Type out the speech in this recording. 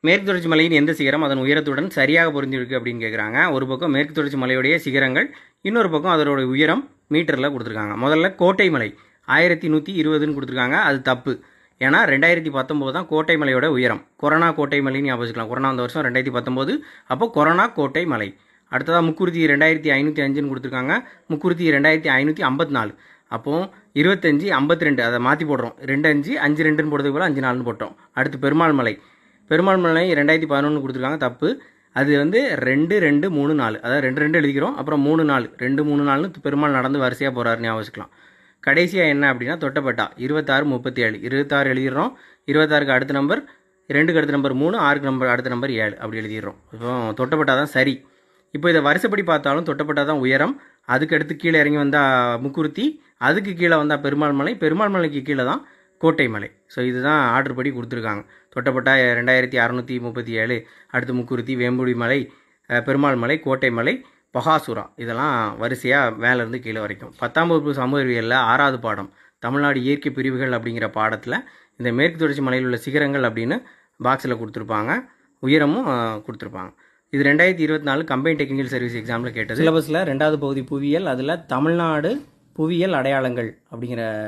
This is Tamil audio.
மேற்கு தொடர்ச்சி மலையின் எந்த சிகரம் அதன் உயரத்துடன் சரியாக பொருந்திருக்கு அப்படின்னு கேட்குறாங்க. ஒரு பக்கம் மேற்கு தொடர்ச்சி மலையுடைய சிகரங்கள், இன்னொரு பக்கம் அதோட உயரம் மீட்டரில் கொடுத்துருக்காங்க. முதல்ல கோட்டை மலை 1120ன்னு கொடுத்துருக்காங்க. அது தப்பு. ஏன்னா 2019 தான் கோட்டை மலையோட உயரம். கொரோனா கோட்டை மலைன்னு ஞாபகம் வச்சுக்கலாம். கொரோனா அந்த வருஷம் 2019, அப்போ கொரோனா கோட்டை மலை. அடுத்ததாக முக்குருத்தி 2505ன்னு கொடுத்துருக்காங்க. முக்குருத்தி 2554. அப்போது 25 52 அதை மாற்றி போடுறோம். 25 52ன்னு போடுறதுக்கு போல் 54ன்னு போட்டோம். அடுத்து பெருமாள் மலை 2011 கொடுத்துருக்காங்க. தப்பு. அது 2 2 3 4, அதாவது 2 2 எழுதிக்கிறோம். அப்புறம் 3 4 2 3 4ன்னு பெருமாள் நடந்து வரிசையாக போகிறாருன்னு ஞாபகம் வச்சுக்கலாம். கடைசியாக என்ன அப்படின்னா தொட்டப்பட்டா 26 37. 26 எழுதிடுறோம். 26க்கு அடுத்த நம்பர் 2க்கு அடுத்த நம்பர் 3, 6க்கு அடுத்த நம்பர் 7 அப்படி எழுதிடுறோம். இப்போ தொட்டப்பட்டா தான் சரி. இப்போ இதை வருஷப்படி பார்த்தாலும் தொட்டப்பட்டா தான் உயரம். அதுக்கு அடுத்து கீழே இறங்கி வந்தால் முக்குருத்தி, அதுக்கு கீழே வந்தால் பெருமாள் மலை, பெருமாள் மலைக்கு கீழே தான் கோட்டை மலை. ஸோ இதுதான் ஆர்டர் படி கொடுத்துருக்காங்க. தொட்டப்பட்டா 2637, அடுத்து முக்குருத்தி, வேம்புடி மலை, பெருமாள் மலை, கோட்டை மலை, பகாசுரா, இதெல்லாம் வரிசையாக மேலேருந்து கீழே வரைக்கும். 10ஆம் வகுப்பு சமூக அறிவியலில் 6வது பாடம் தமிழ்நாடு இயற்கை பிரிவுகள் அப்படிங்கிற பாடத்தில் இந்த மேற்கு தொடர்ச்சி மலையில் உள்ள சிகரங்கள் அப்படின்னு பாக்ஸில் கொடுத்துருப்பாங்க. உயரமும் கொடுத்துருப்பாங்க. இது 2024 கம்பைன் டெக்னிக்கல் சர்வீஸ் எக்ஸாமில் கேட்டது. சிலபஸில் 2வது பகுதி புவியியல், அதில் தமிழ்நாடு புவியியல் அடையாளங்கள் அப்படிங்கிற